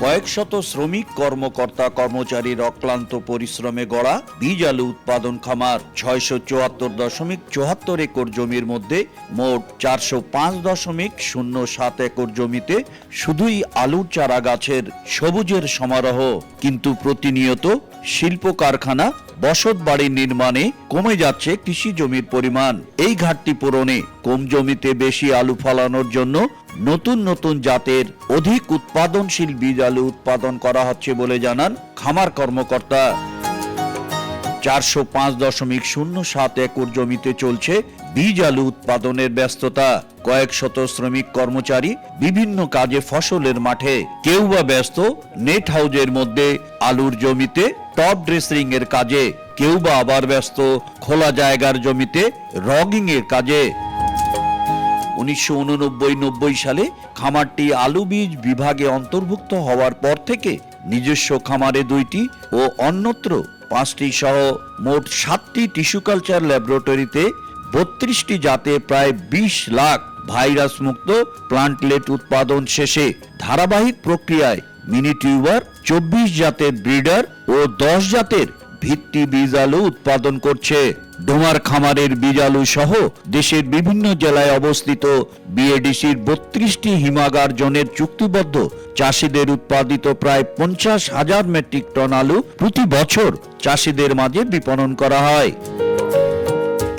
কয়েক শত শ্রমিক কর্মকর্তা কর্মচারীর অক্লান্ত পরিশ্রমে গড়া বীজ আলু উৎপাদন খামার 674.74 একর জমির মধ্যে মোট 405.07 একর জমিতে শুধুই আলুর চারা গাছের সবুজের সমারোহ। কিন্তু প্রতিনিয়ত শিল্প কারখানা, বসত বাড়ি নির্মাণে কমে যাচ্ছে কৃষি জমির পরিমাণ। এই ঘাটতি পূরণে কম জমিতে বেশি আলু ফলানোর জন্য নতুন নতুন জাতের অধিক উৎপাদনশীল বীজ আলু উৎপাদন করা হচ্ছে বলে জানান খামার কর্মকর্তা। 405.07 একর জমিতে চলছে বীজ আলু উৎপাদনের ব্যস্ততা। কয়েক শত শ্রমিক কর্মচারী বিভিন্ন কাজে ফসলের মাঠে, কেউ বা ব্যস্ত নেট হাউজের মধ্যে আলুর জমিতে টপ ড্রেসিং এর কাজে, কেউ বা আবার ব্যস্ত খোলা জায়গার জমিতে রগিং এর কাজে। 1989-90 সালে খামারটি আলু বীজ বিভাগে অন্তর্ভুক্ত হওয়ার পর থেকে নিজস্ব খামারে 2টি ও অন্যত্র 5টি সহ মোট 7টি টিস্যু কালচার ল্যাবরেটরিতে 32টি জাতে প্রায় 20 লাখ ভাইরাস মুক্ত প্লান্টলেট উৎপাদন শেষে ধারাবাহিক প্রক্রিয়ায় মিনি টিউবার 24 জাতের ব্রিডার ও 10 জাতের ভিত্তি বীজ আলু উৎপাদন করছে। ডোমার খামারের বীজ আলু সহ দেশের বিভিন্ন জেলায় অবস্থিত বিএডিসির 32টি হিমাগার জোনের চুক্তিবদ্ধ চাষিদের উৎপাদিত প্রায় 50,000 মেট্রিক টন আলু প্রতি বছর চাষিদের মাঝে বিপণন করা হয়।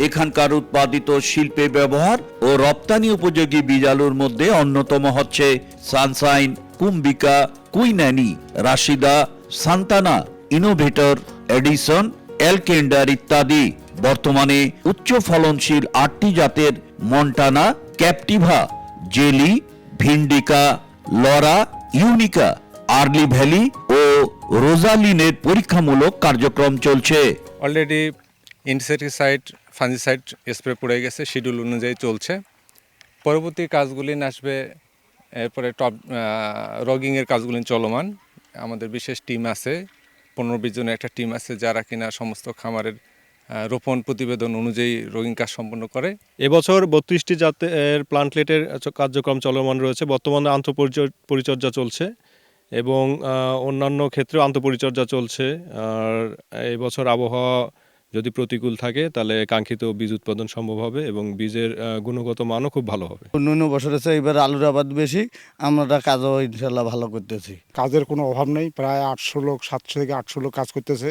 এখানকার উৎপাদিত শিল্পে ব্যবহার ও রপ্তানি উপযোগী বীজ আলুর মধ্যে অন্যতম হচ্ছে সানশাইন, কুম্বিকা, কুইনানি, রাশিদা, সান্তানা, ইনোভেটর, এডিসন, এলকেন্ডার ইত্যাদি। বর্তমানে উচ্চ ফলনশীল 8টি জাতের মন্টানা, ক্যাপটিভা, জেলি, ভিন্ডিকা, লরা, ইউনিকা, আর্লি ভ্যালি ও রোজালিনের পরীক্ষামূলক কার্যক্রম চলছে। অলরেডি ইনসেক্টিসাইড, ফাঞ্জিসাইড স্প্রে পড়ে গেছে, শিডিউল অনুযায়ী চলছে। পরবর্তী কাজগুলি আসবে, এরপরে টপ রগিংয়ের কাজগুলি চলমান। আমাদের বিশেষ টিম আছে, 15-20 জনের একটা টিম আছে যারা কিনা সমস্ত খামারের রোপণ প্রতিবেদন অনুযায়ী রগিং কাজ সম্পন্ন করে। এবছর 32টি জাতের প্লান্টলেটের কার্যক্রম চলমান রয়েছে। বর্তমানে আন্তঃপরিচর্যা চলছে এবং অন্যান্য ক্ষেত্রেও আন্তঃপরিচর্যা চলছে। আর এবছর আবহাওয়া যদি প্রতিকূল থাকে তাহলে কাঙ্ক্ষিত বীজ উৎপাদন সম্ভব হবে এবং বীজের গুণগত মানও খুব ভালো হবে। অন্যান্য বছরের চেয়ে এবার আলুর আবাদ বেশি, আমরা কাজও ইনশাল্লাহ ভালো করতেছি। কাজের কোনো অভাব নেই, প্রায় 700 থেকে 800 লোক কাজ করতেছে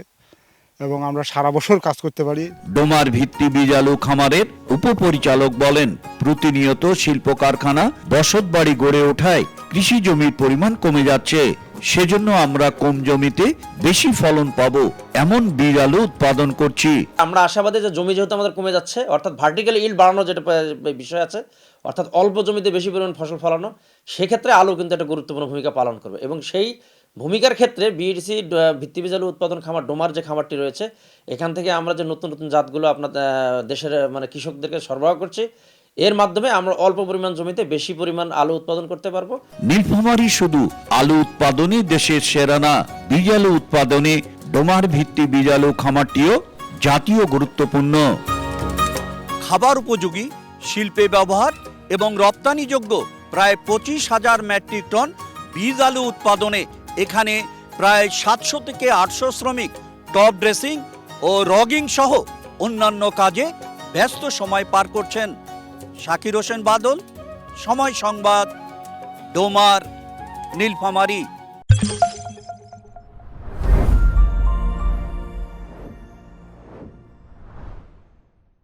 এবং আমরা সারা বছর কাজ করতে পারি। ডোমার ভিত্তি বীজ আলু খামারের উপপরিচালক বলেন, প্রতিনিয়ত শিল্প কারখানা, বসত বাড়ি গড়ে ওঠায় কৃষি জমির পরিমাণ কমে যাচ্ছে। সেজন্য আমরা কম জমিতে বেশি ফলন পাবো এমন বীজ আলু উৎপাদন করছি। আমরা আশাবাদী যে জমি যেহেতু আমাদের কমে যাচ্ছে, অর্থাৎ ভার্টিক্যাল ইল্ড বাড়ানো যেটা বিষয় আছে, অর্থাৎ অল্প জমিতে বেশি পরিমাণ ফসল ফলানো, সেক্ষেত্রে আলু কিন্তু একটা গুরুত্বপূর্ণ ভূমিকা পালন করবে। এবং সেই ভূমিকার ক্ষেত্রে বিএডিসি ভিত্তি বীজ আলু উৎপাদন খামার ডোমার যে খামারটি রয়েছে, এখান থেকে আমরা যে নতুন নতুন জাতগুলো আপনাদের দেশের কৃষকদেরকে সরবরাহ করছি, এর মাধ্যমে আমরা অল্প পরিমাণ জমিতে বেশি পরিমাণ আলু উৎপাদন করতে পারবো। নীলফামারী শুধু আলু উৎপাদনে দেশের সেরা না, বীজ আলু উৎপাদনে ডোমার ভিত্তি বীজ আলু খামারটিও জাতীয় গুরুত্বপূর্ণ। খাবার উপযোগী, শিল্পে ব্যবহার এবং রপ্তানিযোগ্য প্রায় 25,000 মেট্রিক টন বীজ আলু উৎপাদনে এখানে প্রায় 700 থেকে 800 শ্রমিক টপ ড্রেসিং ও রগিং সহ অন্যান্য কাজে ব্যস্ত সময় পার করছেন। শাকির হোসেন বাদল, সময় সংবাদ, ডোমার, নীলফামারী।